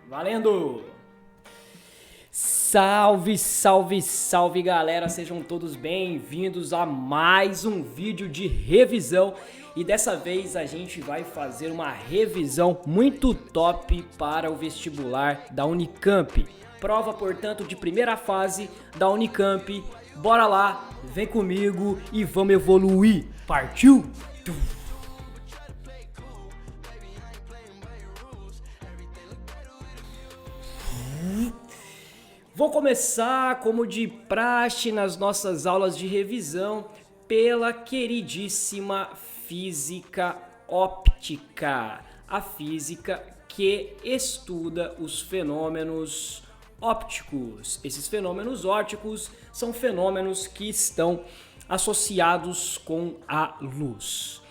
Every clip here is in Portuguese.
Valendo! Salve, salve, salve galera, sejam todos bem-vindos a mais um vídeo de revisão e dessa vez a gente vai fazer uma revisão muito top para o vestibular da Unicamp. Prova, portanto, de primeira fase da Unicamp. Bora lá, vem comigo e vamos evoluir. Partiu? Vou começar, como de praxe nas nossas aulas de revisão, pela queridíssima física óptica. A física que estuda os fenômenos ópticos. Esses fenômenos ópticos são fenômenos que estão associados com a luz.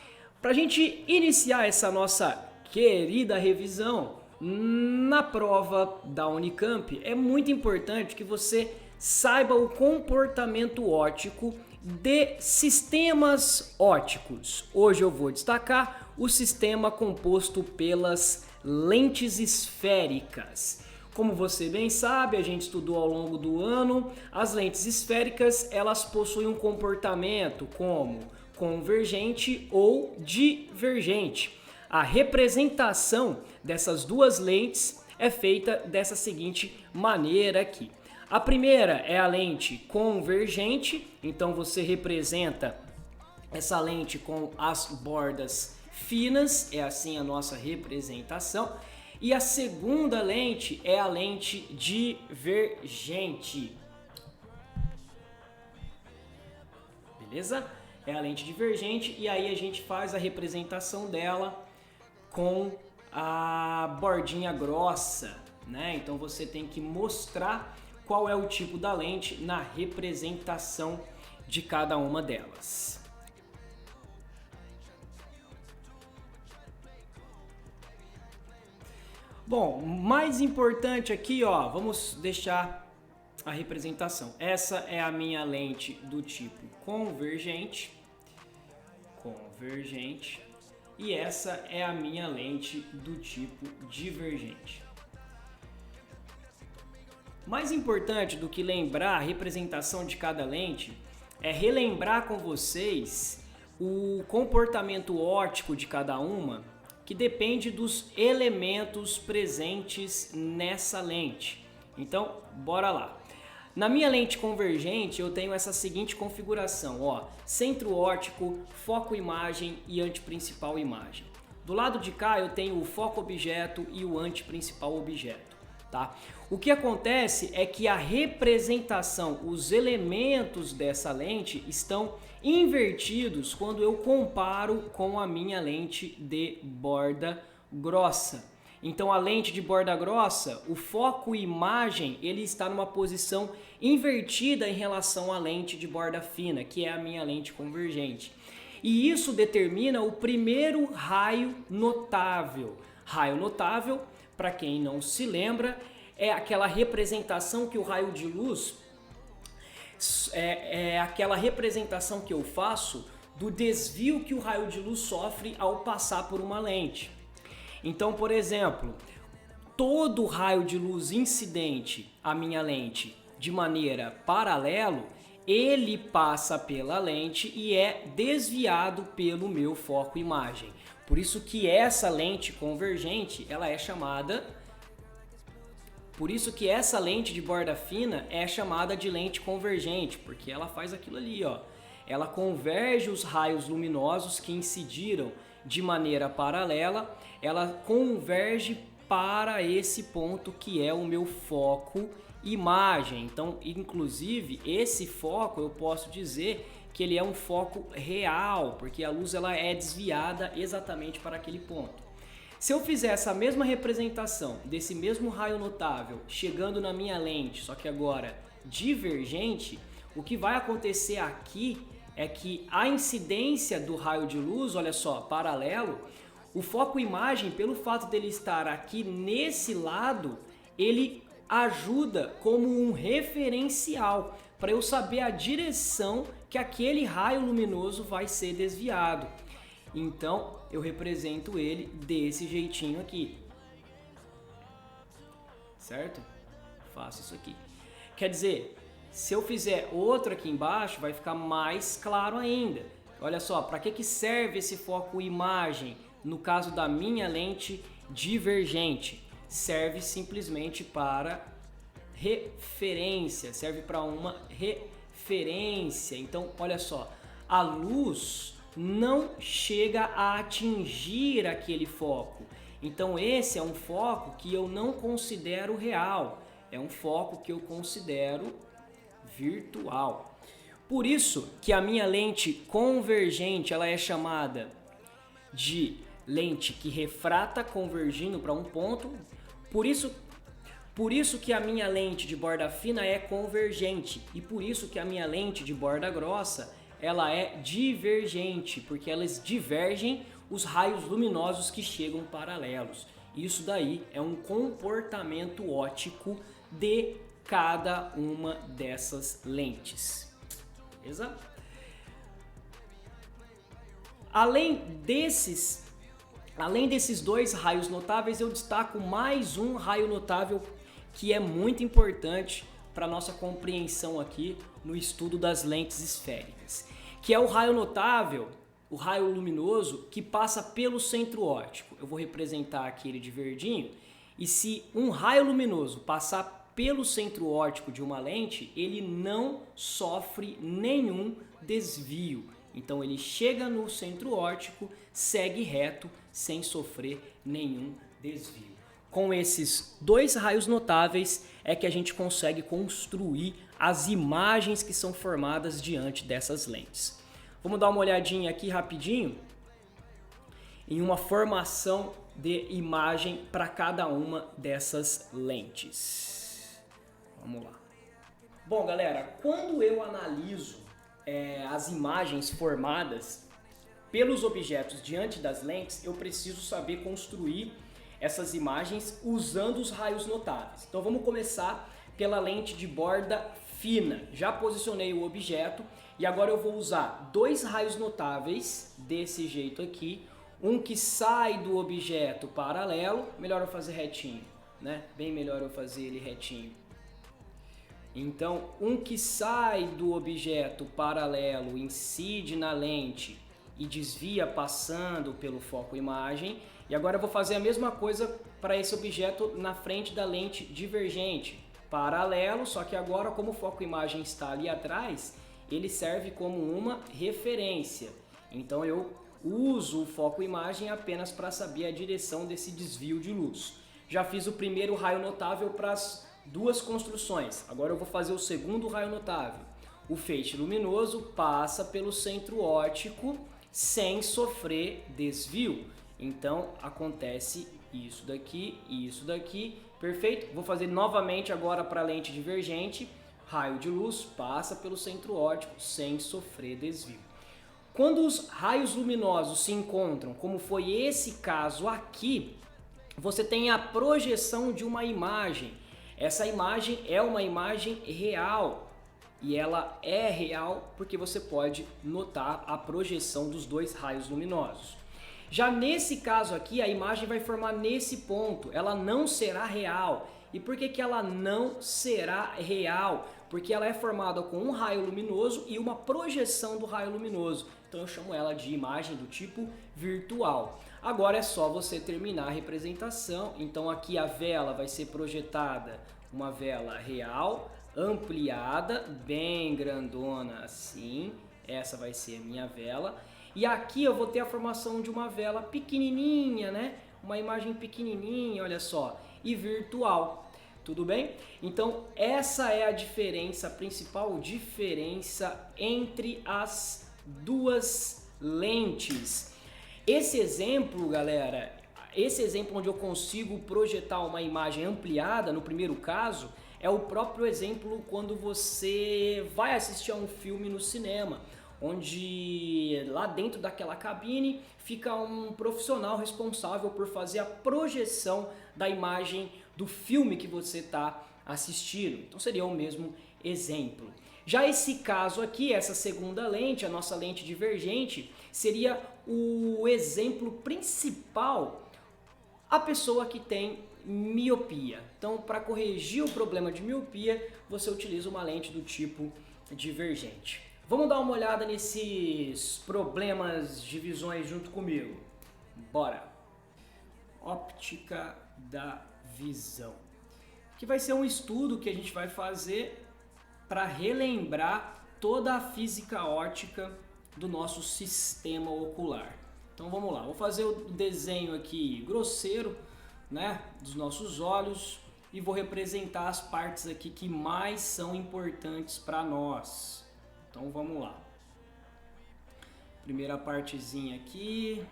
Para a gente iniciar essa nossa querida revisão, na prova da Unicamp é muito importante que você saiba o comportamento óptico de sistemas ópticos. Hoje eu vou destacar o sistema composto pelas lentes esféricas. Como você bem sabe, a gente estudou ao longo do ano, as lentes esféricas elas possuem um comportamento como convergente ou divergente. A representação dessas duas lentes é feita dessa seguinte maneira aqui. A primeira é a lente convergente, então você representa essa lente com as bordas finas, é assim a nossa representação. E a segunda lente é a lente divergente. Beleza? É a lente divergente e aí a gente faz a representação dela com a bordinha grossa, né? Então você tem que mostrar qual é o tipo da lente na representação de cada uma delas. Bom, mais importante aqui, ó, vamos deixar a representação. Essa é a minha lente do tipo convergente. E essa é a minha lente do tipo divergente. Mais importante do que lembrar a representação de cada lente é relembrar com vocês o comportamento óptico de cada uma, que depende dos elementos presentes nessa lente. Então, bora lá. Na minha lente convergente, eu tenho essa seguinte configuração, ó, centro óptico, foco imagem e anteprincipal imagem. Do lado de cá eu tenho o foco objeto e o anteprincipal objeto, tá? O que acontece é que a representação, os elementos dessa lente estão invertidos quando eu comparo com a minha lente de borda grossa. Então a lente de borda grossa, o foco imagem, ele está numa posição invertida em relação à lente de borda fina, que é a minha lente convergente. E isso determina o primeiro raio notável. Raio notável, para quem não se lembra, é aquela representação que o raio de luz é aquela representação que eu faço do desvio que o raio de luz sofre ao passar por uma lente. Então, por exemplo, todo raio de luz incidente à minha lente de maneira paralelo, ele passa pela lente e é desviado pelo meu foco imagem. Por isso que essa lente convergente, ela é chamada... Por isso que essa lente de borda fina é chamada de lente convergente, porque ela faz aquilo ali, ó. Ela converge os raios luminosos que incidiram de maneira paralela, ela converge para esse ponto que é o meu foco imagem. Então, inclusive, esse foco eu posso dizer que ele é um foco real, porque a luz ela é desviada exatamente para aquele ponto. Se eu fizer essa mesma representação desse mesmo raio notável chegando na minha lente, só que agora divergente, o que vai acontecer aqui é que a incidência do raio de luz, olha só, paralelo, o foco imagem, pelo fato dele estar aqui nesse lado, ele ajuda como um referencial para eu saber a direção que aquele raio luminoso vai ser desviado. Então, eu represento ele desse jeitinho aqui. certo? Faço isso aqui. Quer dizer, se eu fizer outro aqui embaixo, vai ficar mais claro ainda. Olha só, para que serve esse foco imagem? No caso da minha lente divergente, serve simplesmente para referência, serve para uma referência. Então, olha só, a luz não chega a atingir aquele foco. Então, esse é um foco que eu não considero real, é um foco que eu considero virtual. Por isso que a minha lente convergente ela é chamada de lente que refrata convergindo para um ponto. Por isso que a minha lente de borda fina é convergente e por isso que a minha lente de borda grossa ela é divergente, porque elas divergem os raios luminosos que chegam paralelos. Isso daí é um comportamento óptico de cada uma dessas lentes. Beleza? Além desses dois raios notáveis, eu destaco mais um raio notável que é muito importante para nossa compreensão aqui no estudo das lentes esféricas, que é o raio notável, o raio luminoso que passa pelo centro óptico. Eu vou representar aqui ele de verdinho, e se um raio luminoso passar pelo centro óptico de uma lente, ele não sofre nenhum desvio. Então ele chega no centro óptico, segue reto, sem sofrer nenhum desvio. Com esses dois raios notáveis é que a gente consegue construir as imagens que são formadas diante dessas lentes. Vamos dar uma olhadinha aqui rapidinho em uma formação de imagem para cada uma dessas lentes. Vamos lá. Bom, galera, quando eu analiso as imagens formadas pelos objetos diante das lentes, eu preciso saber construir essas imagens usando os raios notáveis. Então vamos começar pela lente de borda fina. Já posicionei o objeto e agora eu vou usar dois raios notáveis desse jeito aqui. Um que sai do objeto paralelo, melhor eu fazer retinho, né? Bem melhor eu fazer ele retinho. Então, um que sai do objeto paralelo, incide na lente e desvia passando pelo foco imagem. E agora eu vou fazer a mesma coisa para esse objeto na frente da lente divergente. Paralelo, só que agora como o foco imagem está ali atrás, ele serve como uma referência. Então eu uso o foco imagem apenas para saber a direção desse desvio de luz. Já fiz o primeiro raio notável para as duas construções. Agora eu vou fazer o segundo raio notável. O feixe luminoso passa pelo centro óptico sem sofrer desvio. Então acontece isso daqui, perfeito? Vou fazer novamente agora para a lente divergente. Raio de luz passa pelo centro óptico sem sofrer desvio. Quando os raios luminosos se encontram, como foi esse caso aqui, você tem a projeção de uma imagem. Essa imagem é uma imagem real e ela é real porque você pode notar a projeção dos dois raios luminosos. Já nesse caso aqui, a imagem vai formar nesse ponto, ela não será real. E por que ela não será real? Porque ela é formada com um raio luminoso e uma projeção do raio luminoso. Então eu chamo ela de imagem do tipo virtual. Agora é só você terminar a representação. Então aqui a vela vai ser projetada, uma vela real, ampliada, bem grandona assim. Essa vai ser a minha vela. E aqui eu vou ter a formação de uma vela pequenininha, né? Uma imagem pequenininha, olha só, e virtual. Tudo bem? Então essa é a diferença, a principal diferença entre as duas lentes. Esse exemplo, galera, esse exemplo onde eu consigo projetar uma imagem ampliada, no primeiro caso, é o próprio exemplo quando você vai assistir a um filme no cinema, onde lá dentro daquela cabine fica um profissional responsável por fazer a projeção da imagem do filme que você está assistindo. Então seria o mesmo exemplo. Já esse caso aqui, essa segunda lente, a nossa lente divergente, seria o exemplo principal, a pessoa que tem miopia. Então, para corrigir o problema de miopia, você utiliza uma lente do tipo divergente. Vamos dar uma olhada nesses problemas de visões junto comigo. Bora! Óptica da visão. Que vai ser um estudo que a gente vai fazer para relembrar toda a física óptica do nosso sistema ocular. Então vamos lá, vou fazer o desenho aqui grosseiro, né, dos nossos olhos e vou representar as partes aqui que mais são importantes para nós. Então vamos lá. Primeira partezinha aqui.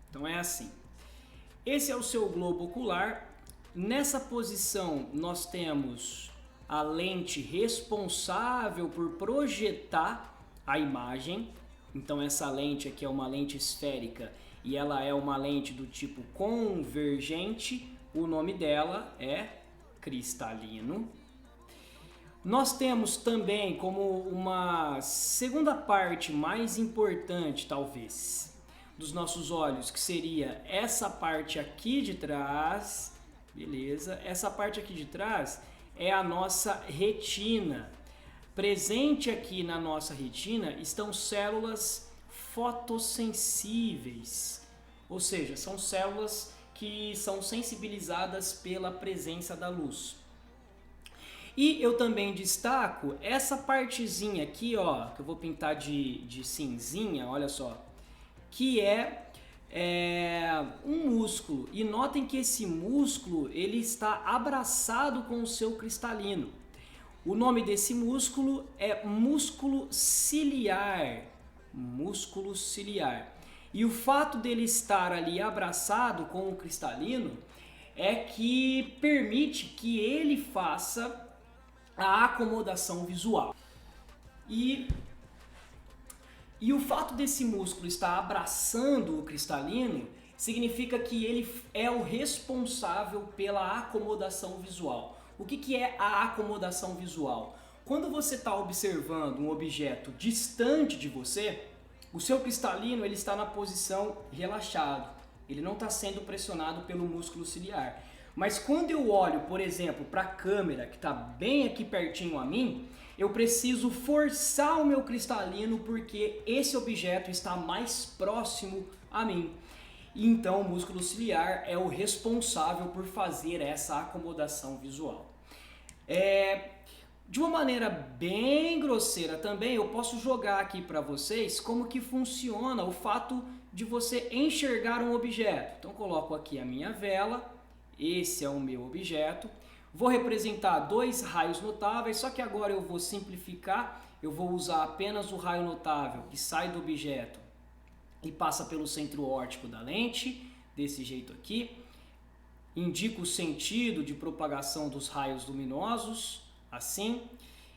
Então é assim. Esse é o seu globo ocular. Nessa posição nós temos a lente responsável por projetar a imagem. Então essa lente aqui é uma lente esférica e ela é uma lente do tipo convergente. O nome dela é cristalino. Nós temos também como uma segunda parte mais importante, talvez, dos nossos olhos, que seria essa parte aqui de trás, beleza? Essa parte aqui de trás é a nossa retina. Presente aqui na nossa retina estão células fotossensíveis, ou seja, são células que são sensibilizadas pela presença da luz. E eu também destaco essa partezinha aqui, ó, que eu vou pintar de cinzinha, olha só, que é um músculo. E notem que esse músculo ele está abraçado com o seu cristalino. O nome desse músculo é músculo ciliar. Músculo ciliar. E o fato dele estar ali abraçado com o cristalino é que permite que ele faça a acomodação visual. E o fato desse músculo estar abraçando o cristalino significa que ele é o responsável pela acomodação visual. O que é a acomodação visual? Quando você está observando um objeto distante de você, o seu cristalino ele está na posição relaxado, ele não está sendo pressionado pelo músculo ciliar. Mas quando eu olho, por exemplo, para a câmera que está bem aqui pertinho a mim, eu preciso forçar o meu cristalino porque esse objeto está mais próximo a mim. Então o músculo ciliar é o responsável por fazer essa acomodação visual. De uma maneira bem grosseira também, eu posso jogar aqui para vocês como que funciona o fato de você enxergar um objeto. Então coloco aqui a minha vela, esse é o meu objeto. Vou representar dois raios notáveis, só que agora eu vou simplificar, eu vou usar apenas o raio notável que sai do objeto e passa pelo centro óptico da lente, desse jeito aqui. Indica o sentido de propagação dos raios luminosos, assim.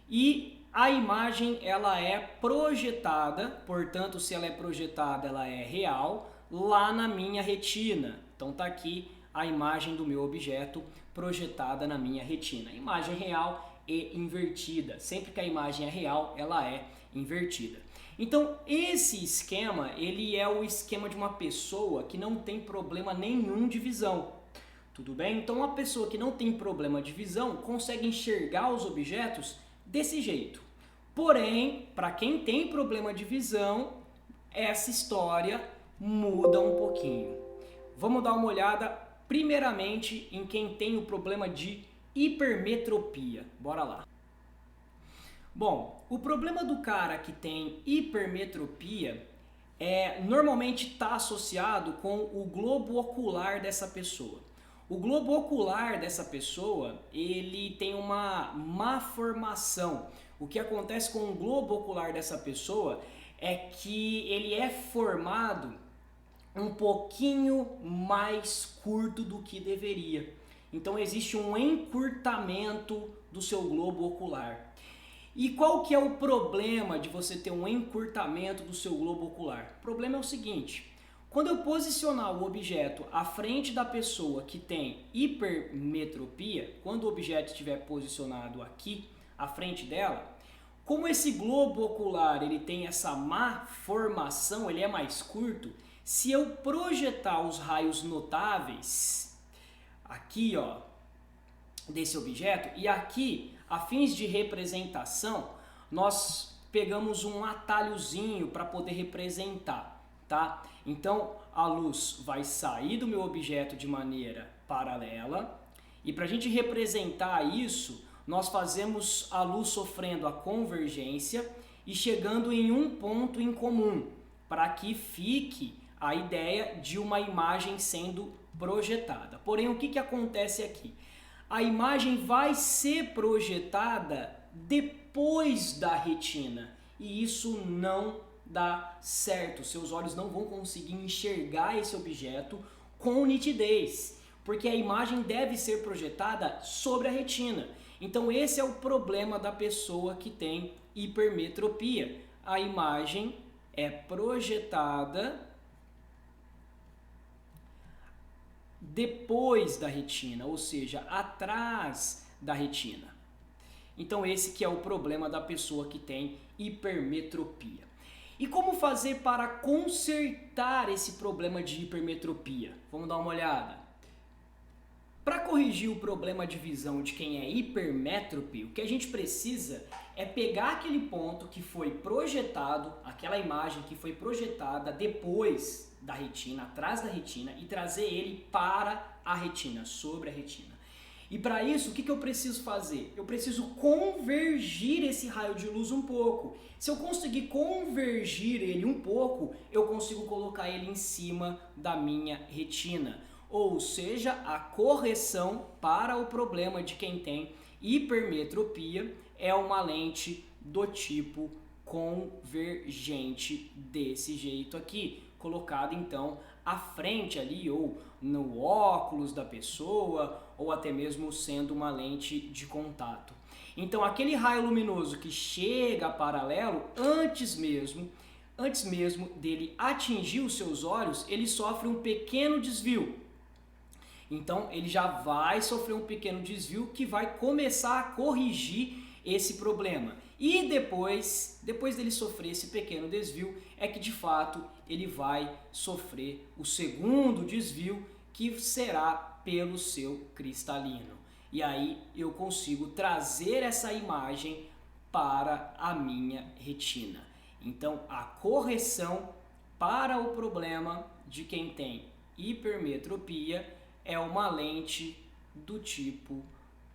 E a imagem ela é projetada, portanto, se ela é projetada, ela é real, lá na minha retina. Então tá aqui a imagem do meu objeto projetada na minha retina. Imagem real e invertida. Sempre que a imagem é real, ela é invertida. Então, esse esquema, ele é o esquema de uma pessoa que não tem problema nenhum de visão. Tudo bem? Então, uma pessoa que não tem problema de visão consegue enxergar os objetos desse jeito. Porém, para quem tem problema de visão, essa história muda um pouquinho. Vamos dar uma olhada primeiramente em quem tem o problema de hipermetropia. Bora lá. Bom, o problema do cara que tem hipermetropia normalmente está associado com o globo ocular dessa pessoa. O globo ocular dessa pessoa, ele tem uma má formação. O que acontece com o globo ocular dessa pessoa é que ele é formado um pouquinho mais curto do que deveria. Então existe um encurtamento do seu globo ocular. E qual que é o problema de você ter um encurtamento do seu globo ocular? O problema é o seguinte: quando eu posicionar o objeto à frente da pessoa que tem hipermetropia, quando o objeto estiver posicionado aqui à frente dela, como esse globo ocular ele tem essa má formação, ele é mais curto, Se eu projetar os raios notáveis aqui, ó, desse objeto, e aqui, a fins de representação, nós pegamos um atalhozinho para poder representar, tá? Então, a luz vai sair do meu objeto de maneira paralela, e para a gente representar isso, nós fazemos a luz sofrendo a convergência e chegando em um ponto em comum, para que fique a ideia de uma imagem sendo projetada. Porém, o que acontece aqui? A imagem vai ser projetada depois da retina, e isso não dá certo. Seus olhos não vão conseguir enxergar esse objeto com nitidez, porque a imagem deve ser projetada sobre a retina. Então esse é o problema da pessoa que tem hipermetropia. A imagem é projetada depois da retina, ou seja, atrás da retina. Então esse que é o problema da pessoa que tem hipermetropia. E como fazer para consertar esse problema de hipermetropia? Vamos dar uma olhada. Para corrigir o problema de visão de quem é hipermétrope, o que a gente precisa é pegar aquele ponto que foi projetado, aquela imagem que foi projetada depois da retina, atrás da retina, e trazer ele para a retina, sobre a retina. E para isso, o que eu preciso fazer? Eu preciso convergir esse raio de luz um pouco. Se eu conseguir convergir ele um pouco, eu consigo colocar ele em cima da minha retina. Ou seja, a correção para o problema de quem tem hipermetropia é uma lente do tipo convergente, desse jeito aqui, colocado então à frente ali, ou no óculos da pessoa, ou até mesmo sendo uma lente de contato. Então aquele raio luminoso que chega paralelo, antes mesmo dele atingir os seus olhos, ele sofre um pequeno desvio. Então ele já vai sofrer um pequeno desvio que vai começar a corrigir esse problema. E depois dele sofrer esse pequeno desvio, é que de fato ele vai sofrer o segundo desvio, que será pelo seu cristalino. E aí eu consigo trazer essa imagem para a minha retina. Então a correção para o problema de quem tem hipermetropia é uma lente do tipo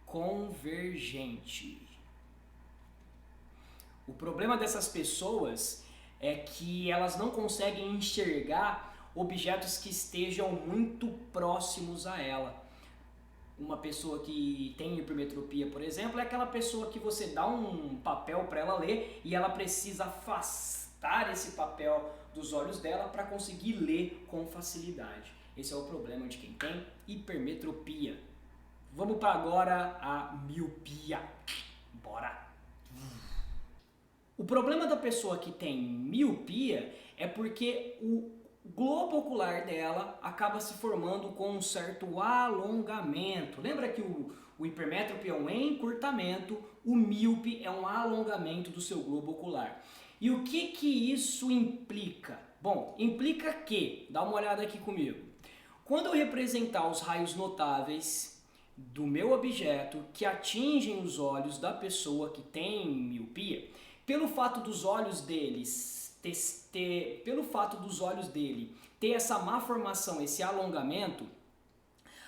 convergente. O problema dessas pessoas é que elas não conseguem enxergar objetos que estejam muito próximos a ela. Uma pessoa que tem hipermetropia, por exemplo, é aquela pessoa que você dá um papel para ela ler e ela precisa afastar esse papel dos olhos dela para conseguir ler com facilidade. Esse é o problema de quem tem hipermetropia. Vamos para agora a miopia. Bora! O problema da pessoa que tem miopia é porque o globo ocular dela acaba se formando com um certo alongamento. Lembra que o hipermétrope é um encurtamento, o míope é um alongamento do seu globo ocular. E o que isso implica? Bom, implica que, dá uma olhada aqui comigo, quando eu representar os raios notáveis do meu objeto que atingem os olhos da pessoa que tem miopia, pelo fato dos olhos dele ter essa má formação, esse alongamento,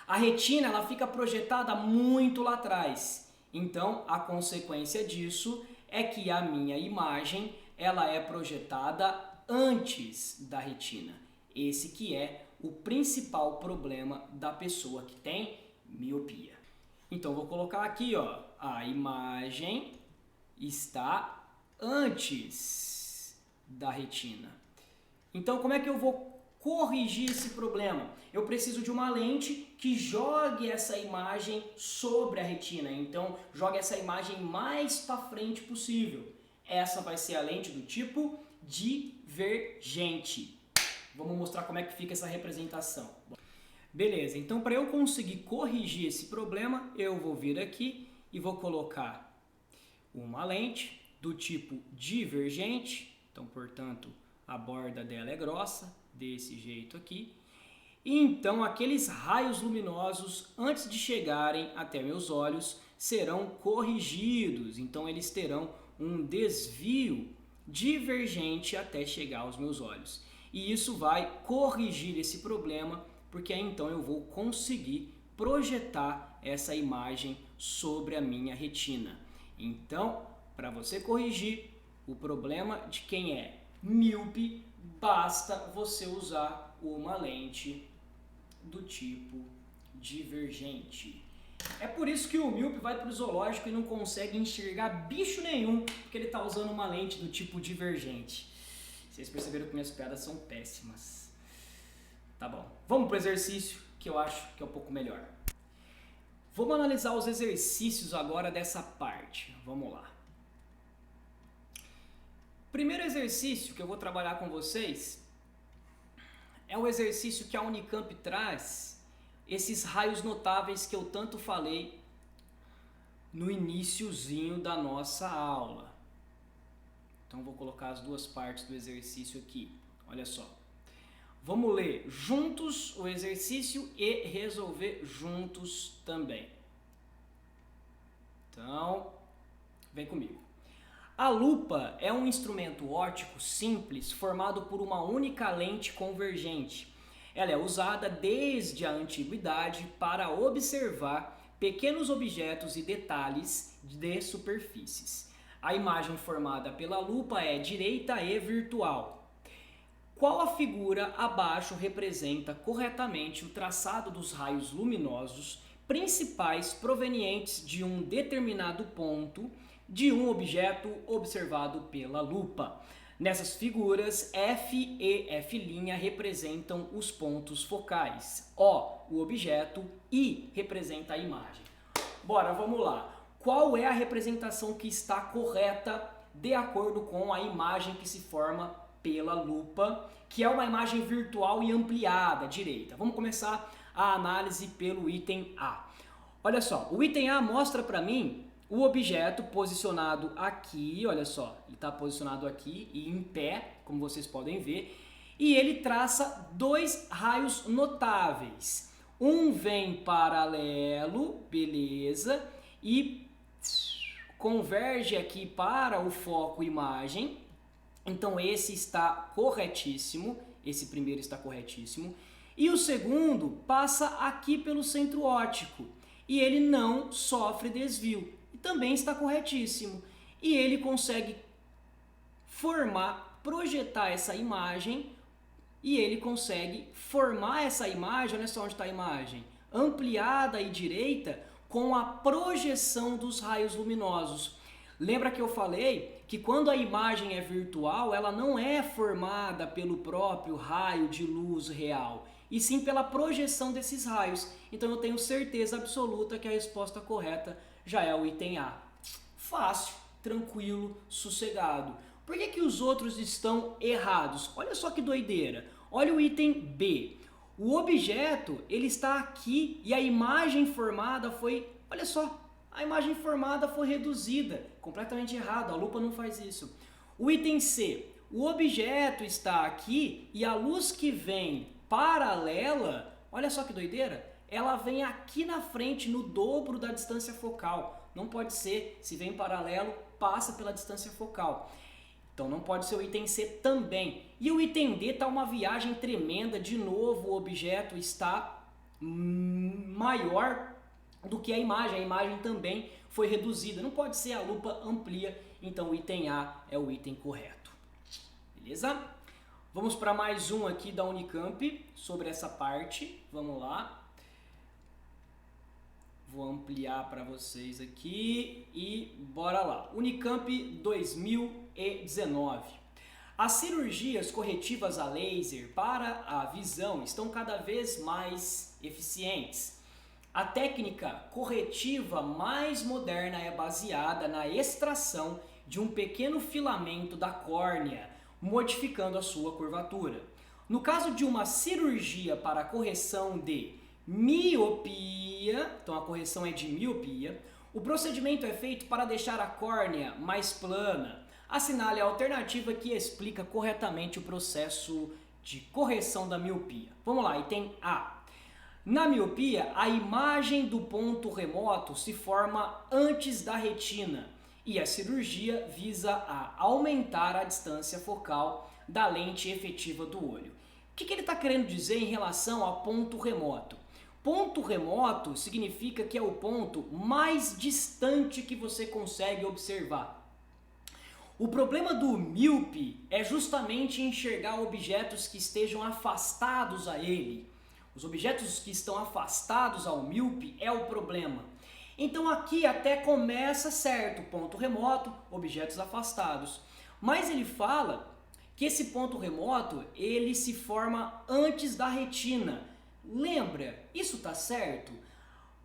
a retina ela fica projetada muito lá atrás. Então, a consequência disso é que a minha imagem ela é projetada antes da retina. Esse que é o principal problema da pessoa que tem miopia. Então, vou colocar aqui, ó, a imagem está antes da retina. Então, como é que eu vou corrigir esse problema? Eu preciso de uma lente que jogue essa imagem sobre a retina. Então, jogue essa imagem mais para frente possível. Essa vai ser a lente do tipo divergente. Vamos mostrar como é que fica essa representação. Beleza, então para eu conseguir corrigir esse problema, eu vou vir aqui e vou colocar uma lente do tipo divergente. Então, portanto, a borda dela é grossa. desse jeito aqui. E então aqueles raios luminosos, antes de chegarem até meus olhos, serão corrigidos. Então eles terão um desvio divergente até chegar aos meus olhos. E isso vai corrigir esse problema, porque aí então eu vou conseguir projetar essa imagem sobre a minha retina. Então, para você corrigir o problema de quem é míope, basta você usar uma lente do tipo divergente. É por isso que o míope vai para o zoológico e não consegue enxergar bicho nenhum, porque ele está usando uma lente do tipo divergente. Vocês perceberam que minhas piadas são péssimas. Tá bom, vamos para o exercício, que eu acho que é um pouco melhor. Vamos analisar os exercícios agora dessa parte. Vamos lá. Primeiro exercício que eu vou trabalhar com vocês é o exercício que a Unicamp traz, esses raios notáveis que eu tanto falei no iniciozinho da nossa aula. Então vou colocar as duas partes do exercício aqui. Olha só. Vamos ler juntos o exercício e resolver juntos também. Então, vem comigo. A lupa é um instrumento óptico simples formado por uma única lente convergente. Ela é usada desde a antiguidade para observar pequenos objetos e detalhes de superfícies. A imagem formada pela lupa é direita e virtual. Qual a figura abaixo representa corretamente o traçado dos raios luminosos principais provenientes de um determinado ponto de um objeto observado pela lupa? Nessas figuras, F e F' representam os pontos focais. O objeto, I representa a imagem. Bora, vamos lá. Qual é a representação que está correta de acordo com a imagem que se forma pela lupa, que é uma imagem virtual e ampliada, direita? Vamos começar a análise pelo item A. Olha só, o item A mostra para mim o objeto posicionado aqui, olha só, ele está posicionado aqui e em pé, como vocês podem ver, e ele traça dois raios notáveis. Um vem paralelo, beleza, e converge aqui para o foco imagem. Então esse está corretíssimo, esse primeiro está corretíssimo. E o segundo passa aqui pelo centro óptico e ele não sofre desvio. E também está corretíssimo. E ele consegue projetar essa imagem, e ele consegue formar essa imagem, olha só onde está a imagem, ampliada e direita, com a projeção dos raios luminosos. Lembra que eu falei que quando a imagem é virtual, ela não é formada pelo próprio raio de luz real, e sim pela projeção desses raios. Então eu tenho certeza absoluta que a resposta correta já é o item A. Fácil, tranquilo, sossegado. Por que que os outros estão errados? Olha só que doideira. Olha o item B. O objeto, ele está aqui e a imagem formada foi, olha só, a imagem formada foi reduzida. Completamente errado, a lupa não faz isso. O item C. O objeto está aqui e a luz que vem paralela, olha só que doideira, ela vem aqui na frente, no dobro da distância focal. Não pode ser, se vem paralelo, passa pela distância focal. Então não pode ser o item C também. E o item D está uma viagem tremenda. De novo, o objeto está maior do que a imagem também foi reduzida. Não pode ser, a lupa amplia. Então o item A é o item correto. Beleza? Vamos para mais um aqui da Unicamp sobre essa parte. Vamos lá. Vou ampliar para vocês aqui e bora lá. Unicamp 2019. As cirurgias corretivas a laser para a visão estão cada vez mais eficientes. A técnica corretiva mais moderna é baseada na extração de um pequeno filamento da córnea, modificando a sua curvatura. No caso de uma cirurgia para a correção de miopia, então a correção é de miopia, o procedimento é feito para deixar a córnea mais plana. Assinale a alternativa que explica corretamente o processo de correção da miopia. Vamos lá, item A. Na miopia, a imagem do ponto remoto se forma antes da retina e a cirurgia visa a aumentar a distância focal da lente efetiva do olho. O que ele está querendo dizer em relação a ponto remoto? Ponto remoto significa que é o ponto mais distante que você consegue observar. O problema do míope é justamente enxergar objetos que estejam afastados a ele. Os objetos que estão afastados ao míope é o problema. Então aqui até começa certo, ponto remoto, objetos afastados. Mas ele fala que esse ponto remoto ele se forma antes da retina. Lembra, isso está certo?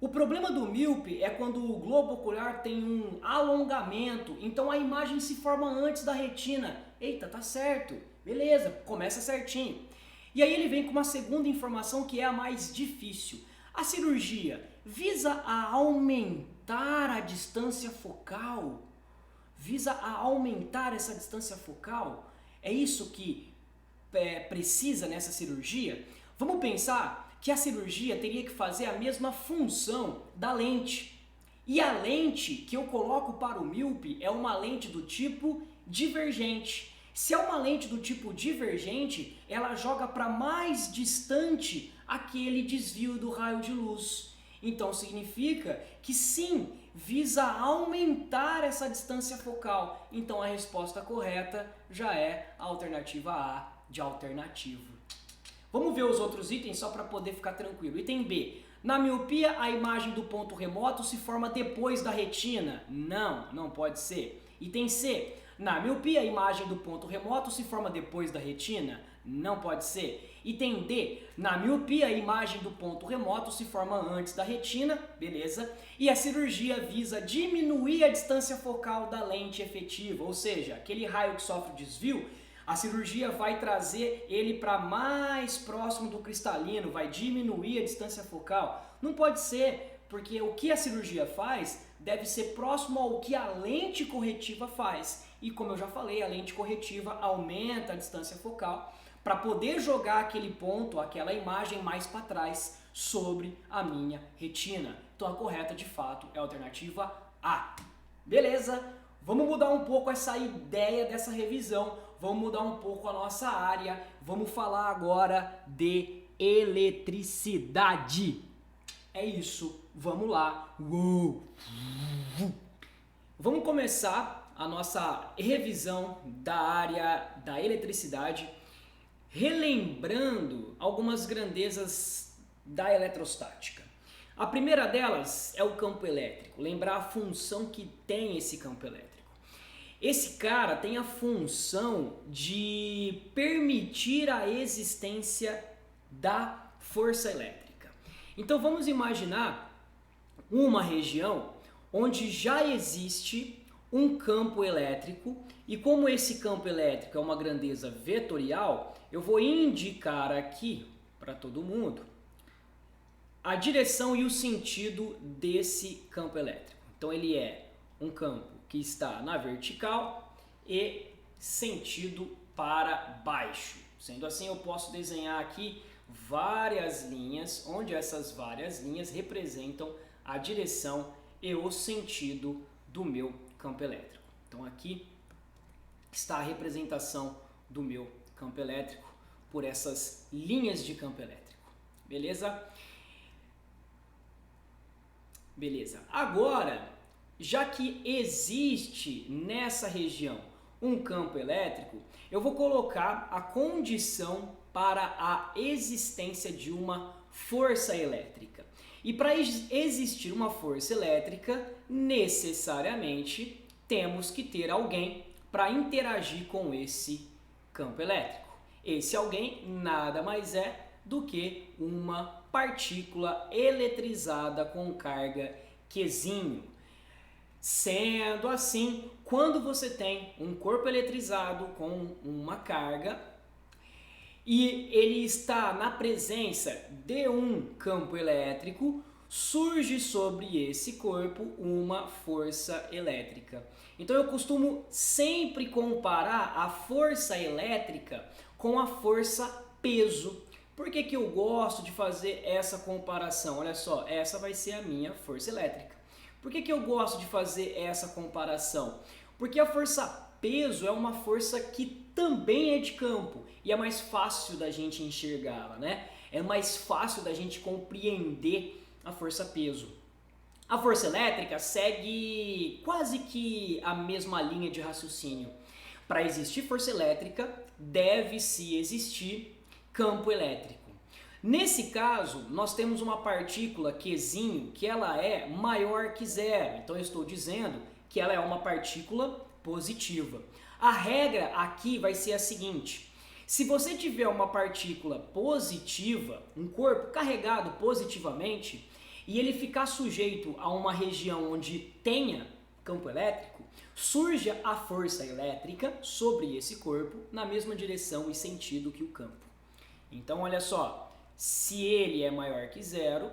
O problema do míope é quando o globo ocular tem um alongamento, então a imagem se forma antes da retina. Eita, tá certo, beleza, começa certinho. E aí ele vem com uma segunda informação que é a mais difícil. A cirurgia visa a aumentar a distância focal? Visa a aumentar essa distância focal? É isso que precisa nessa cirurgia? Vamos pensar que a cirurgia teria que fazer a mesma função da lente. E a lente que eu coloco para o míope é uma lente do tipo divergente. Se é uma lente do tipo divergente, ela joga para mais distante aquele desvio do raio de luz. Então significa que sim, visa aumentar essa distância focal. Então a resposta correta já é a alternativa A de alternativo. Vamos ver os outros itens só para poder ficar tranquilo. Item B. Na miopia, a imagem do ponto remoto se forma depois da retina? Não, não pode ser. Item C. Na miopia, a imagem do ponto remoto se forma depois da retina? Não pode ser. Item D. Na miopia, a imagem do ponto remoto se forma antes da retina, beleza? E a cirurgia visa diminuir a distância focal da lente efetiva, ou seja, aquele raio que sofre desvio, a cirurgia vai trazer ele para mais próximo do cristalino, vai diminuir a distância focal. Não pode ser, porque o que a cirurgia faz deve ser próximo ao que a lente corretiva faz. E como eu já falei, a lente corretiva aumenta a distância focal para poder jogar aquele ponto, aquela imagem mais para trás sobre a minha retina. Então a correta de fato é a alternativa A. Beleza? Vamos mudar um pouco essa ideia dessa revisão, vamos mudar um pouco a nossa área, vamos falar agora de eletricidade. É isso, vamos lá. Uou. Vamos começar a nossa revisão da área da eletricidade, relembrando algumas grandezas da eletrostática. A primeira delas é o campo elétrico, lembrar a função que tem esse campo elétrico. Esse cara tem a função de permitir a existência da força elétrica. Então vamos imaginar uma região onde já existe um campo elétrico e como esse campo elétrico é uma grandeza vetorial, eu vou indicar aqui para todo mundo a direção e o sentido desse campo elétrico. Então ele é um campo que está na vertical e sentido para baixo. Sendo assim, eu posso desenhar aqui várias linhas, onde essas várias linhas representam a direção e o sentido do meu campo elétrico. Então aqui está a representação do meu campo elétrico por essas linhas de campo elétrico. Beleza? Beleza. Agora, já que existe nessa região um campo elétrico, eu vou colocar a condição para a existência de uma força elétrica. E para existir uma força elétrica, necessariamente temos que ter alguém para interagir com esse campo elétrico. Esse alguém nada mais é do que uma partícula eletrizada com carga Qzinho. Sendo assim, quando você tem um corpo eletrizado com uma carga e ele está na presença de um campo elétrico, surge sobre esse corpo uma força elétrica. Então eu costumo sempre comparar a força elétrica com a força peso. Por que que eu gosto de fazer essa comparação? Olha só, essa vai ser a minha força elétrica. Por que que eu gosto de fazer essa comparação? Porque a força peso é uma força que também é de campo e é mais fácil da gente enxergá-la, né? É mais fácil da gente compreender a força peso. A força elétrica segue quase que a mesma linha de raciocínio. Para existir força elétrica, deve-se existir campo elétrico. Nesse caso, nós temos uma partícula Qzinho que ela é maior que zero. Então eu estou dizendo que ela é uma partícula positiva. A regra aqui vai ser a seguinte: se você tiver uma partícula positiva, um corpo carregado positivamente, e ele ficar sujeito a uma região onde tenha campo elétrico, surge a força elétrica sobre esse corpo na mesma direção e sentido que o campo. Então, olha só, se ele é maior que zero,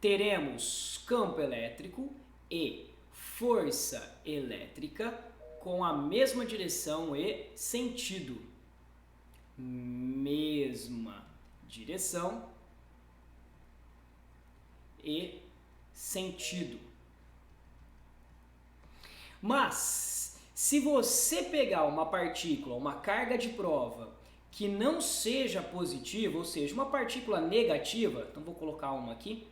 teremos campo elétrico e força elétrica com a mesma direção e sentido. Mesma direção e sentido. Mas, se você pegar uma partícula, uma carga de prova, que não seja positiva, ou seja, uma partícula negativa, então vou colocar uma aqui.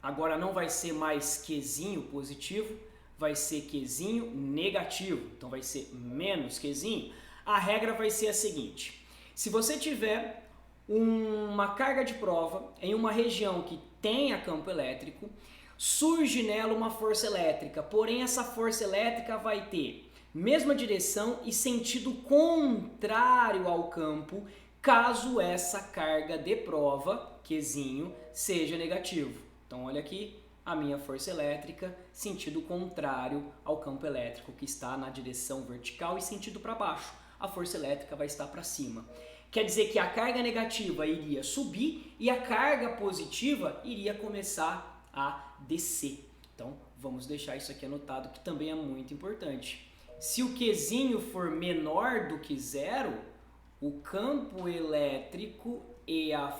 Agora não vai ser mais Qzinho positivo, vai ser Qzinho negativo, então vai ser menos Qzinho. A regra vai ser a seguinte: se você tiver uma carga de prova em uma região que tenha campo elétrico, surge nela uma força elétrica, porém essa força elétrica vai ter mesma direção e sentido contrário ao campo, caso essa carga de prova, Qzinho, seja negativo. Então olha aqui, a minha força elétrica, sentido contrário ao campo elétrico, que está na direção vertical e sentido para baixo. A força elétrica vai estar para cima. Quer dizer que a carga negativa iria subir e a carga positiva iria começar a descer. Então vamos deixar isso aqui anotado, que também é muito importante. Se o Qzinho for menor do que zero, o campo elétrico e a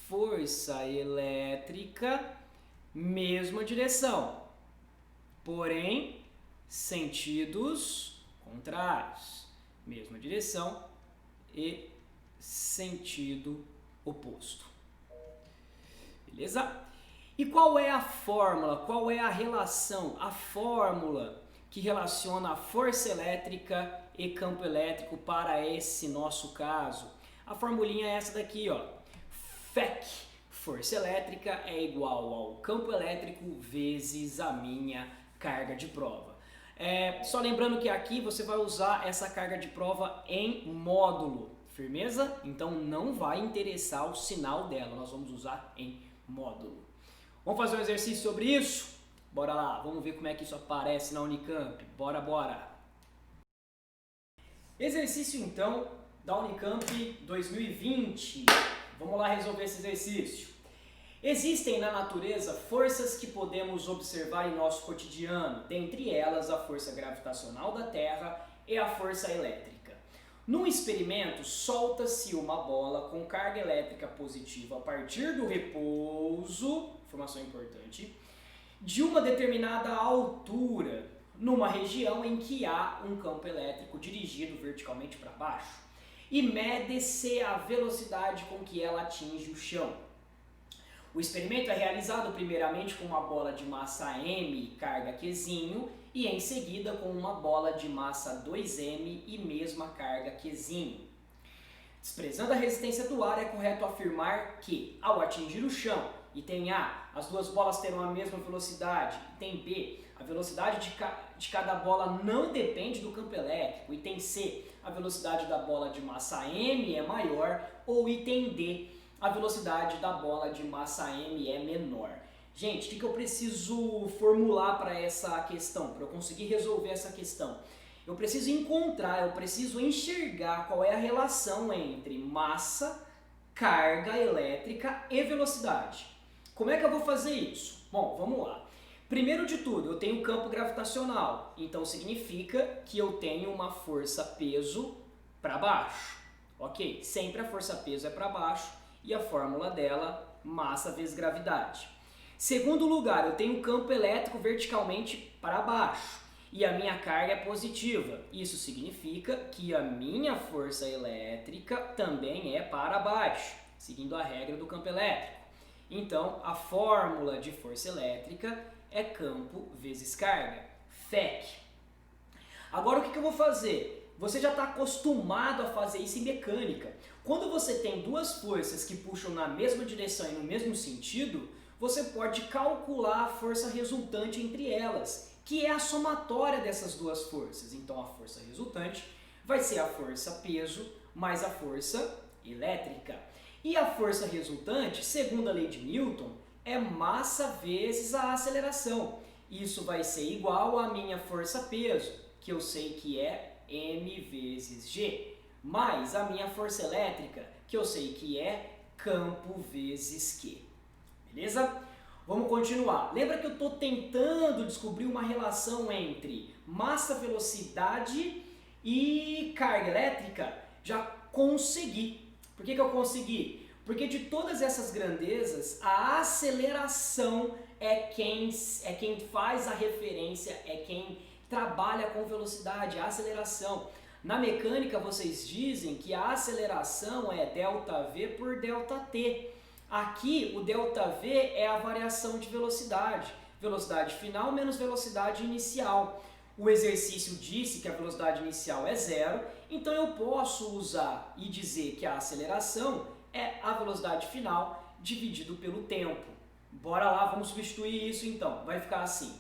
força elétrica, mesma direção, porém sentidos contrários. Mesma direção e sentido oposto. Beleza? E qual é a fórmula? Qual é a relação? A fórmula que relaciona a força elétrica e campo elétrico para esse nosso caso. A formulinha é essa daqui, ó. FEC, força elétrica, é igual ao campo elétrico vezes a minha carga de prova. Só lembrando que aqui você vai usar essa carga de prova em módulo, firmeza? Então não vai interessar o sinal dela, nós vamos usar em módulo. Vamos fazer um exercício sobre isso? Bora lá, vamos ver como é que isso aparece na Unicamp. Bora, bora! Exercício, então, da Unicamp 2020. Vamos lá resolver esse exercício. Existem na natureza forças que podemos observar em nosso cotidiano, dentre elas a força gravitacional da Terra e a força elétrica. Num experimento, solta-se uma bola com carga elétrica positiva a partir do repouso, informação importante, de uma determinada altura, numa região em que há um campo elétrico dirigido verticalmente para baixo, e mede-se a velocidade com que ela atinge o chão. O experimento é realizado primeiramente com uma bola de massa m carga Qzinho e em seguida com uma bola de massa 2m e mesma carga Qzinho. Desprezando a resistência do ar, é correto afirmar que, ao atingir o chão, item A, as duas bolas terão a mesma velocidade, item B, a velocidade de cada bola não depende do campo elétrico, item C, a velocidade da bola de massa m é maior, ou item D, a velocidade da bola de massa m é menor. Gente, o que eu preciso formular para essa questão, para eu conseguir resolver essa questão? Eu preciso encontrar, eu preciso enxergar qual é a relação entre massa, carga elétrica e velocidade. Como é que eu vou fazer isso? Bom, vamos lá. Primeiro de tudo, eu tenho campo gravitacional, então significa que eu tenho uma força peso para baixo, Ok? Sempre a força-peso é para baixo e a fórmula dela, massa vezes gravidade. Segundo lugar, eu tenho um campo elétrico verticalmente para baixo e a minha carga é positiva. Isso significa que a minha força elétrica também é para baixo, seguindo a regra do campo elétrico. Então, a fórmula de força elétrica é campo vezes carga, FEC. Agora, o que eu vou fazer? Você já está acostumado a fazer isso em mecânica. Quando você tem duas forças que puxam na mesma direção e no mesmo sentido, você pode calcular a força resultante entre elas, que é a somatória dessas duas forças. Então, a força resultante vai ser a força-peso mais a força elétrica. E a força resultante, segundo a lei de Newton, é massa vezes a aceleração. Isso vai ser igual à minha força-peso, que eu sei que é m vezes g, mais a minha força elétrica, que eu sei que é campo vezes Q. Beleza? Vamos continuar. Lembra que eu estou tentando descobrir uma relação entre massa, velocidade e carga elétrica? Já consegui. Por que eu consegui? Porque de todas essas grandezas, a aceleração é quem faz a referência, é quem trabalha com velocidade, a aceleração. Na mecânica, vocês dizem que a aceleração é ΔV por ΔT. Aqui, o ΔV é a variação de velocidade. Velocidade final menos velocidade inicial. O exercício disse que a velocidade inicial é zero, então eu posso usar e dizer que a aceleração é a velocidade final dividido pelo tempo. Bora lá, vamos substituir isso então. Vai ficar assim: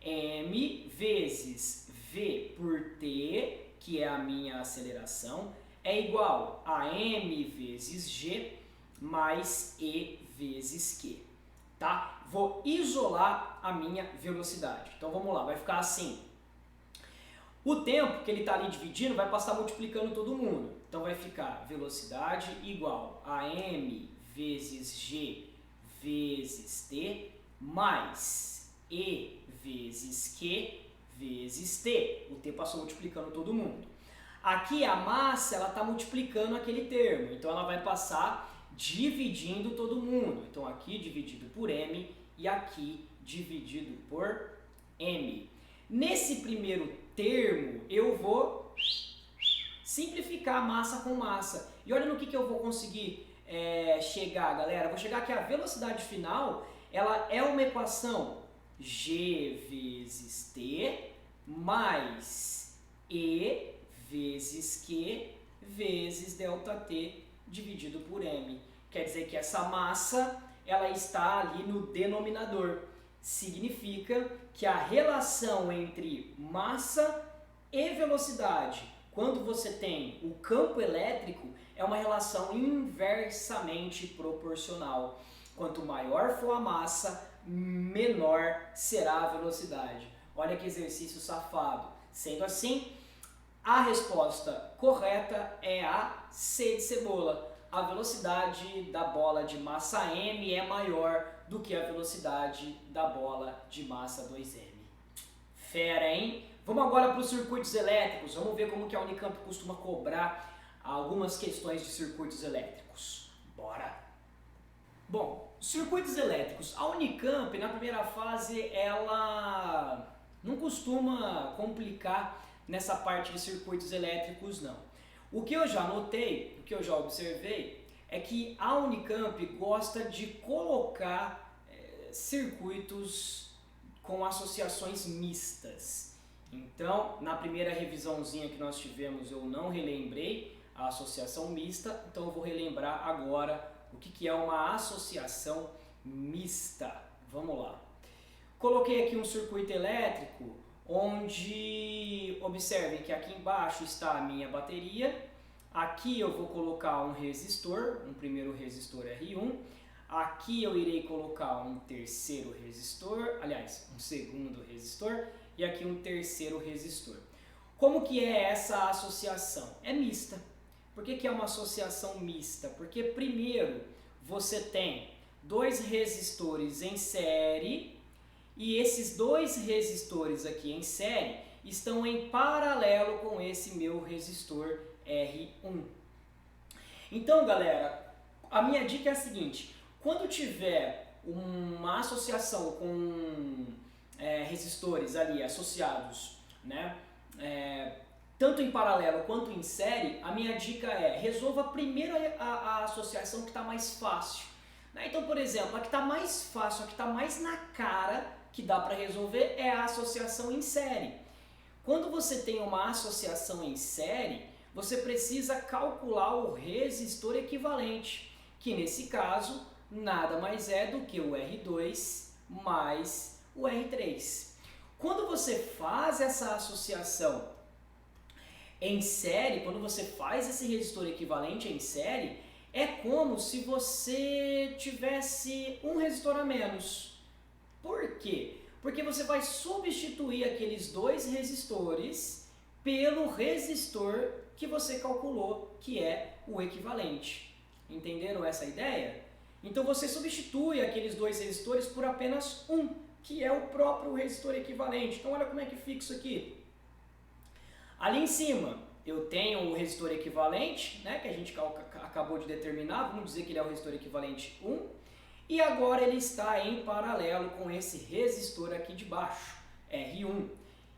m vezes v por t, que é a minha aceleração, é igual a m vezes g mais e vezes q. Tá? Vou isolar a minha velocidade. Então vamos lá, vai ficar assim. O tempo que ele está ali dividindo vai passar multiplicando todo mundo. Então vai ficar velocidade igual a m vezes g vezes t mais e vezes q vezes t. O t passou multiplicando todo mundo. Aqui a massa ela está multiplicando aquele termo, então ela vai passar dividindo todo mundo. Então aqui dividido por m e aqui dividido por m. Nesse primeiro termo eu vou simplificar massa com massa. E olha no que eu vou conseguir chegar, galera. Vou chegar que a velocidade final ela é uma equação g vezes t mais e vezes q vezes ΔT dividido por m. Quer dizer que essa massa ela está ali no denominador. Significa que a relação entre massa e velocidade, quando você tem o campo elétrico, é uma relação inversamente proporcional. Quanto maior for a massa, menor será a velocidade. Olha que exercício safado. Sendo assim, a resposta correta é a C de cebola. A velocidade da bola de massa m é maior do que a velocidade da bola de massa 2m. Fera, hein? Vamos agora para os circuitos elétricos. Vamos ver como que a Unicamp costuma cobrar algumas questões de circuitos elétricos. Bora! Bom, circuitos elétricos. A Unicamp, na primeira fase, ela não costuma complicar nessa parte de circuitos elétricos, não. O que eu já notei, o que eu já observei, é que a Unicamp gosta de colocar circuitos com associações mistas. Então, na primeira revisãozinha que nós tivemos, eu não relembrei a associação mista, então eu vou relembrar agora o que é uma associação mista. Vamos lá. Coloquei aqui um circuito elétrico onde, observem que aqui embaixo está a minha bateria, aqui eu vou colocar um resistor, um primeiro resistor R1, aqui eu irei colocar um terceiro resistor, aliás, um segundo resistor, e aqui um terceiro resistor. Como que é essa associação? É mista. Por que é uma associação mista? Porque primeiro você tem dois resistores em série, e esses dois resistores aqui em série estão em paralelo com esse meu resistor R1. Então, galera, a minha dica é a seguinte: quando tiver uma associação com resistores ali associados, né, tanto em paralelo quanto em série, a minha dica é: resolva primeiro a associação que está mais fácil. Né? Então, por exemplo, a que está mais fácil, a que está mais na cara que dá para resolver é a associação em série. Quando você tem uma associação em série, você precisa calcular o resistor equivalente, que nesse caso nada mais é do que o R2 mais o R3. Quando você faz essa associação em série, quando você faz esse resistor equivalente em série, é como se você tivesse um resistor a menos. Por quê? Porque você vai substituir aqueles dois resistores pelo resistor que você calculou, que é o equivalente. Entenderam essa ideia? Então você substitui aqueles dois resistores por apenas um, que é o próprio resistor equivalente. Então olha como é que fica isso aqui. Ali em cima eu tenho o resistor equivalente, né, que a gente acabou de determinar, vamos dizer que ele é o resistor equivalente 1, e agora ele está em paralelo com esse resistor aqui de baixo, R1.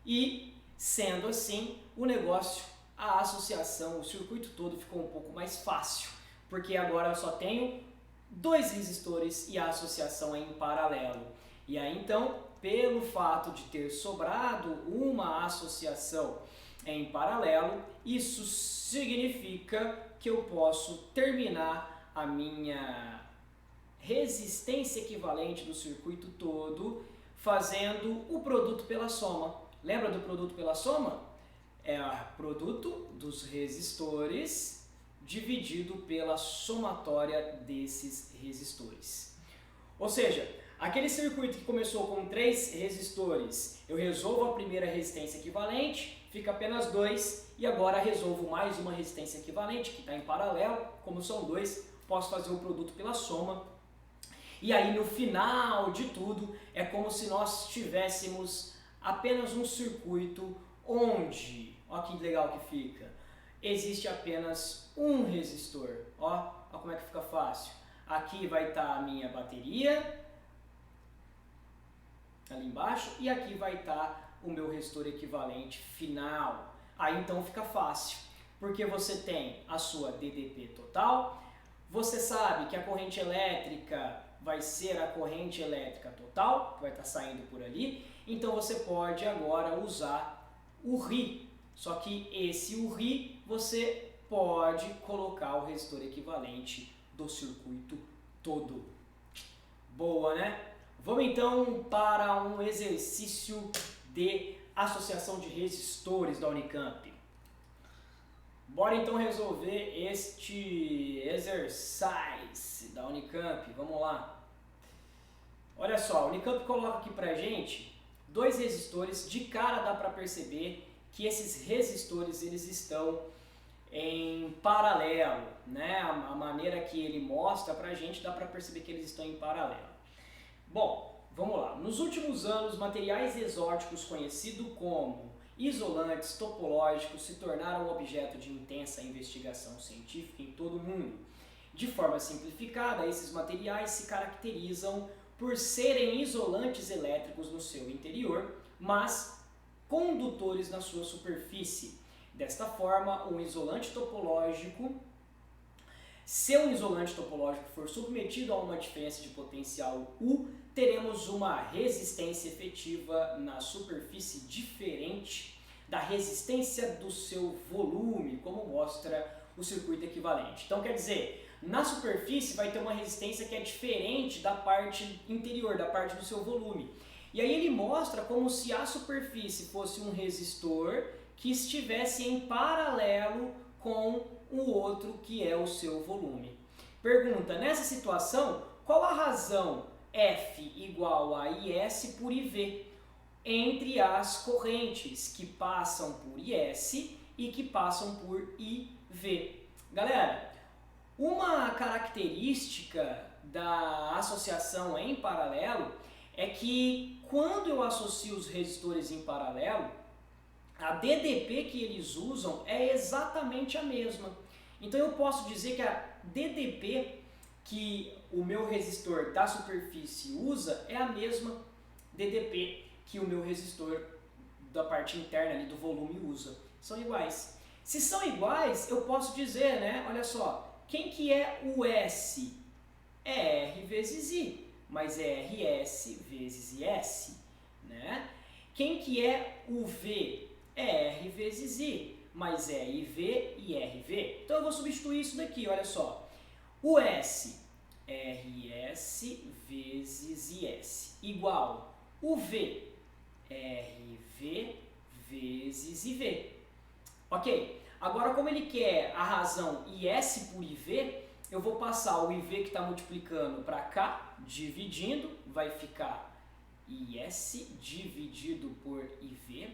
E sendo assim, o negócio, a associação, o circuito todo ficou um pouco mais fácil, porque agora eu só tenho dois resistores e a associação é em paralelo. E aí então, pelo fato de ter sobrado uma associação em paralelo, isso significa que eu posso terminar a minha resistência equivalente do circuito todo fazendo o produto pela soma. Lembra do produto pela soma? É o produto dos resistores dividido pela somatória desses resistores. Ou seja, aquele circuito que começou com 3 resistores, eu resolvo a primeira resistência equivalente, fica apenas 2, e agora resolvo mais uma resistência equivalente, que está em paralelo, como são 2, posso fazer o produto pela soma. E aí no final de tudo, é como se nós tivéssemos apenas um circuito onde, ó que legal que fica, existe apenas um resistor. Ó como é que fica fácil. Aqui vai estar a minha bateria, ali embaixo, e aqui vai estar o meu resistor equivalente final. Aí então fica fácil, porque você tem a sua DDP total, você sabe que a corrente elétrica vai ser a corrente elétrica total, que vai estar saindo por ali, então você pode agora usar o RI, só que esse RI você pode colocar o resistor equivalente do circuito todo. Boa, né? Vamos então para um exercício de associação de resistores da Unicamp. Bora então resolver este exercise da Unicamp. Vamos lá. Olha só, a Unicamp coloca aqui pra gente 2 resistores. De cara dá para perceber que esses resistores eles estão em paralelo, né? A maneira que ele mostra pra gente dá para perceber que eles estão em paralelo. Bom, vamos lá. Nos últimos anos, materiais exóticos conhecidos como isolantes topológicos se tornaram objeto de intensa investigação científica em todo o mundo. De forma simplificada, esses materiais se caracterizam por serem isolantes elétricos no seu interior, mas condutores na sua superfície. Desta forma, um isolante topológico, se um isolante topológico for submetido a uma diferença de potencial U, teremos uma resistência efetiva na superfície diferente da resistência do seu volume, como mostra o circuito equivalente. Então quer dizer, na superfície vai ter uma resistência que é diferente da parte interior, da parte do seu volume. E aí ele mostra como se a superfície fosse um resistor que estivesse em paralelo com o outro que é o seu volume. Pergunta, nessa situação, qual a razão F igual a IS por IV entre as correntes que passam por IS e que passam por IV? Galera, uma característica da associação em paralelo é que quando eu associo os resistores em paralelo, a DDP que eles usam é exatamente a mesma. Então eu posso dizer que a DDP que o meu resistor da superfície usa é a mesma DDP que o meu resistor da parte interna ali do volume usa. São iguais. Se são iguais, eu posso dizer, né? Olha só, quem que é o S? É R vezes I, mas é RS vezes IS, né? Quem que é o V? É R vezes I, mas é IV e RV. Então eu vou substituir isso daqui, olha só. O S, RS vezes IS, igual o V, RV vezes IV. Ok? Agora, como ele quer a razão IS por IV, eu vou passar o IV que está multiplicando para cá, dividindo, vai ficar IS dividido por IV.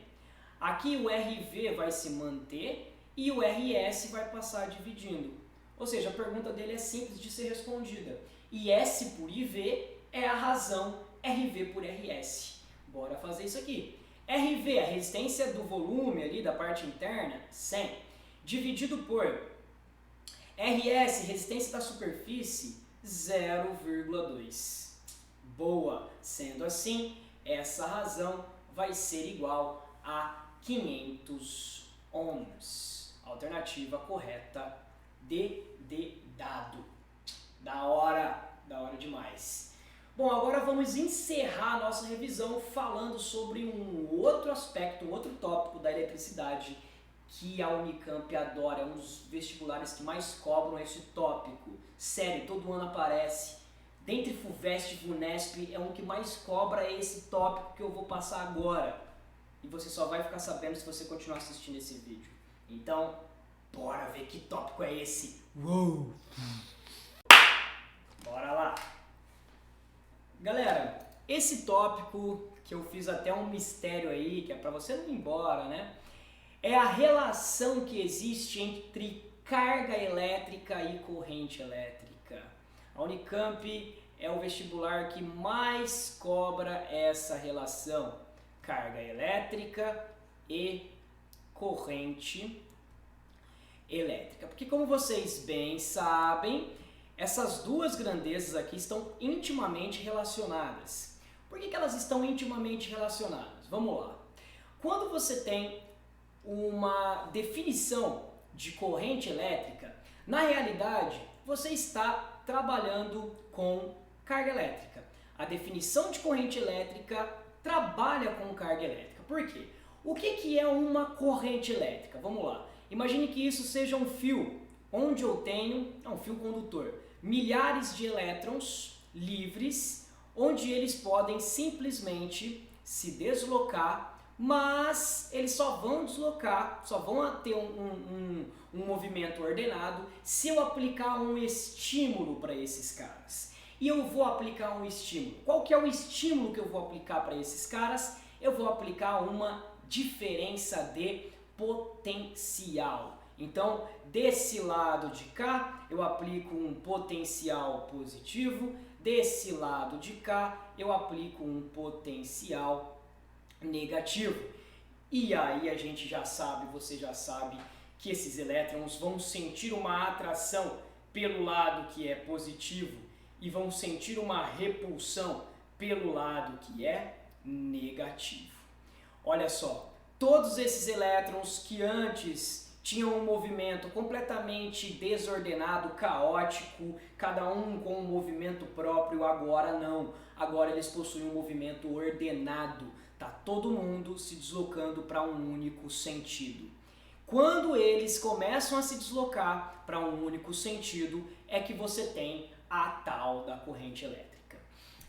Aqui o RV vai se manter e o RS vai passar dividindo. Ou seja, a pergunta dele é simples de ser respondida. IS por IV é a razão RV por RS. Bora fazer isso aqui. RV, a resistência do volume ali da parte interna, 100, dividido por RS, resistência da superfície, 0,2. Boa! Sendo assim, essa razão vai ser igual a 500 ohms. Alternativa correta, D de dado. Da hora demais. Bom, agora vamos encerrar a nossa revisão falando sobre um outro aspecto, um outro tópico da eletricidade que a Unicamp adora, é um dos vestibulares que mais cobram esse tópico. Sério, todo ano aparece. Dentre FUVEST e VUNESP é um que mais cobra esse tópico que eu vou passar agora. E você só vai ficar sabendo se você continuar assistindo esse vídeo. Então, bora ver que tópico é esse. Uou! Bora lá! Galera, esse tópico que eu fiz até um mistério aí, que é para você não ir embora, né? É a relação que existe entre carga elétrica e corrente elétrica. A Unicamp é o vestibular que mais cobra essa relação, carga elétrica e corrente elétrica. Porque como vocês bem sabem, essas duas grandezas aqui estão intimamente relacionadas. Por que elas estão intimamente relacionadas? Vamos lá. Quando você tem uma definição de corrente elétrica, na realidade você está trabalhando com carga elétrica. A definição de corrente elétrica trabalha com carga elétrica. Por quê? O que é uma corrente elétrica? Vamos lá. Imagine que isso seja um fio, onde eu tenho, um fio condutor, milhares de elétrons livres, onde eles podem simplesmente se deslocar, mas eles só vão deslocar, só vão ter um movimento ordenado se eu aplicar um estímulo para esses caras. E eu vou aplicar um estímulo. Qual que é o estímulo que eu vou aplicar para esses caras? Eu vou aplicar uma diferença de potencial. Então, desse lado de cá, eu aplico um potencial positivo, desse lado de cá, eu aplico um potencial negativo. E aí a gente já sabe, você já sabe, que esses elétrons vão sentir uma atração pelo lado que é positivo e vão sentir uma repulsão pelo lado que é negativo. Olha só, todos esses elétrons que antes tinham um movimento completamente desordenado, caótico, cada um com um movimento próprio, agora não. Agora eles possuem um movimento ordenado. Tá todo mundo se deslocando para um único sentido. Quando eles começam a se deslocar para um único sentido, é que você tem a tal da corrente elétrica.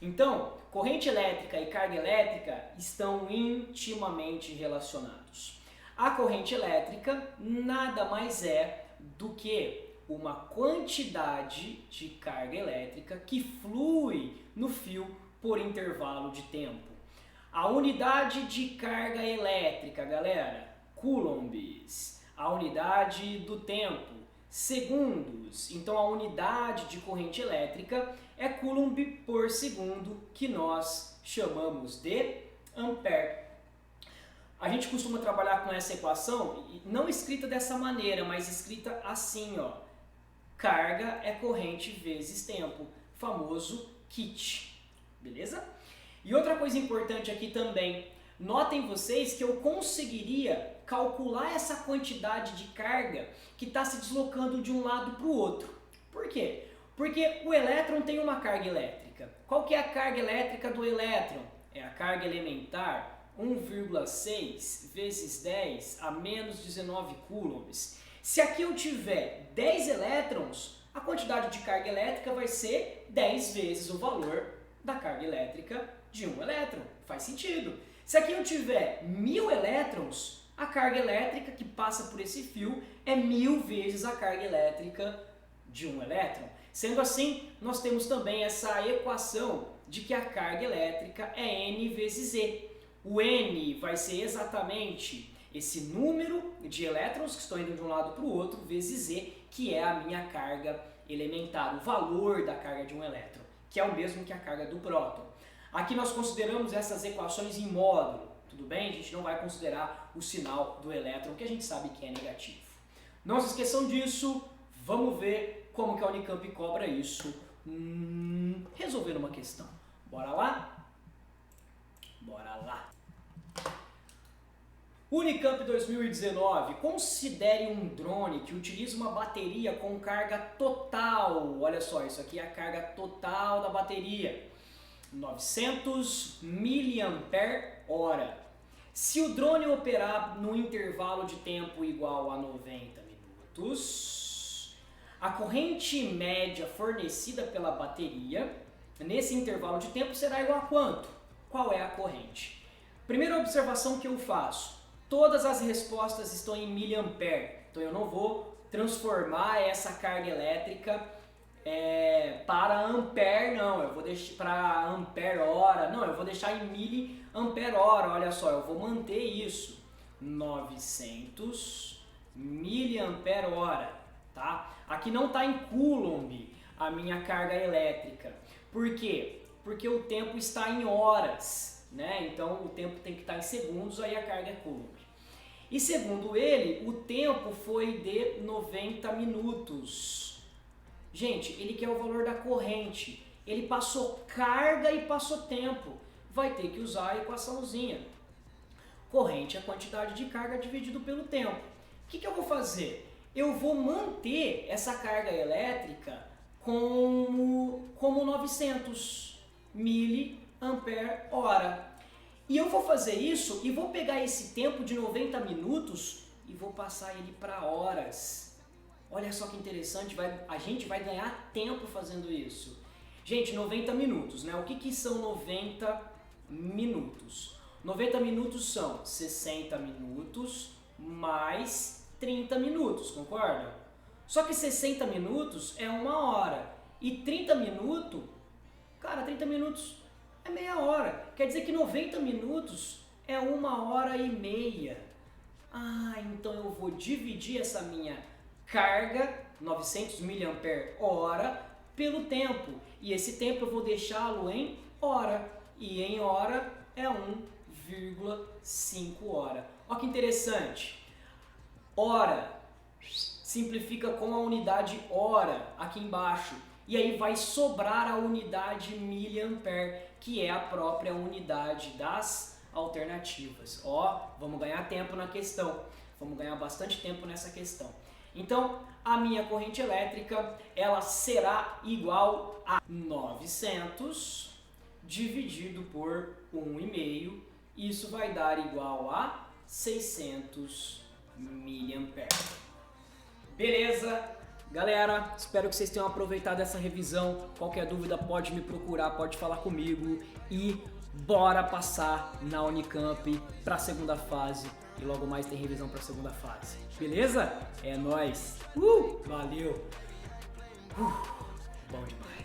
Então, corrente elétrica e carga elétrica estão intimamente relacionados. A corrente elétrica nada mais é do que uma quantidade de carga elétrica que flui no fio por intervalo de tempo. A unidade de carga elétrica, galera, coulombs. A unidade do tempo, segundos. Então a unidade de corrente elétrica é coulomb por segundo, que nós chamamos de ampere. A gente costuma trabalhar com essa equação, não escrita dessa maneira, mas escrita assim, ó. carga é corrente vezes tempo, famoso kit, beleza? E outra coisa importante aqui também, notem vocês que eu conseguiria calcular essa quantidade de carga que está se deslocando de um lado para o outro. Por quê? Porque o elétron tem uma carga elétrica. Qual que é a carga elétrica do elétron? É a carga elementar 1,6 vezes 10 a menos 19 coulombs. Se aqui eu tiver 10 elétrons, a quantidade de carga elétrica vai ser 10 vezes o valor da carga elétrica de um elétron. Faz sentido. Se aqui eu tiver 1000 elétrons, a carga elétrica que passa por esse fio é 1000 vezes a carga elétrica de um elétron. Sendo assim, nós temos também essa equação de que a carga elétrica é N vezes E. O N vai ser exatamente esse número de elétrons que estão indo de um lado para o outro vezes E, que é a minha carga elementar, o valor da carga de um elétron, que é o mesmo que a carga do próton. Aqui nós consideramos essas equações em módulo, tudo bem? A gente não vai considerar o sinal do elétron, que a gente sabe que é negativo. Não se esqueçam disso, vamos ver como que a Unicamp cobra isso resolvendo uma questão. Bora lá? Bora lá! Unicamp 2019, considere um drone que utiliza uma bateria com carga total. Olha só, isso aqui é a carga total da bateria. 900 mAh. Se o drone operar no intervalo de tempo igual a 90 minutos, a corrente média fornecida pela bateria nesse intervalo de tempo será igual a quanto? Qual é a corrente? Primeira observação que eu faço. Todas as respostas estão em miliampere, então eu não vou transformar essa carga elétrica para ampere, não, eu vou deixar para ampere hora, não, eu vou deixar em miliampere hora, olha só, eu vou manter isso, 900 miliampere hora, tá? Aqui não está em coulomb a minha carga elétrica, por quê? Porque o tempo está em horas, né? Então o tempo tem que estar em segundos, aí a carga é coulomb. E segundo ele, o tempo foi de 90 minutos. Gente, ele quer o valor da corrente. Ele passou carga e passou tempo. Vai ter que usar a equaçãozinha. Corrente é a quantidade de carga dividido pelo tempo. O que eu vou fazer? Eu vou manter essa carga elétrica como 900 mAh. E eu vou fazer isso e vou pegar esse tempo de 90 minutos e vou passar ele para horas. Olha só que interessante, a gente vai ganhar tempo fazendo isso. Gente, 90 minutos, né? O que são 90 minutos? 90 minutos são 60 minutos mais 30 minutos, concorda? Só que 60 minutos é 1 hora e 30 minutos, cara, 30 minutos é meia hora. Quer dizer que 90 minutos é 1h30. Ah, então eu vou dividir essa minha carga, 900 mAh, pelo tempo. E esse tempo eu vou deixá-lo em hora. E em hora é 1,5 hora. Olha que interessante. Hora simplifica com a unidade hora aqui embaixo. E aí vai sobrar a unidade miliampere, que é a própria unidade das alternativas. Ó, vamos ganhar tempo na questão. Vamos ganhar bastante tempo nessa questão. Então, a minha corrente elétrica, ela será igual a 900 dividido por 1,5. Isso vai dar igual a 600 mAh. Beleza? Galera, espero que vocês tenham aproveitado essa revisão. Qualquer dúvida pode me procurar, pode falar comigo e bora passar na Unicamp para a segunda fase e logo mais tem revisão para a segunda fase. Beleza? É nóis! Valeu! Bom demais!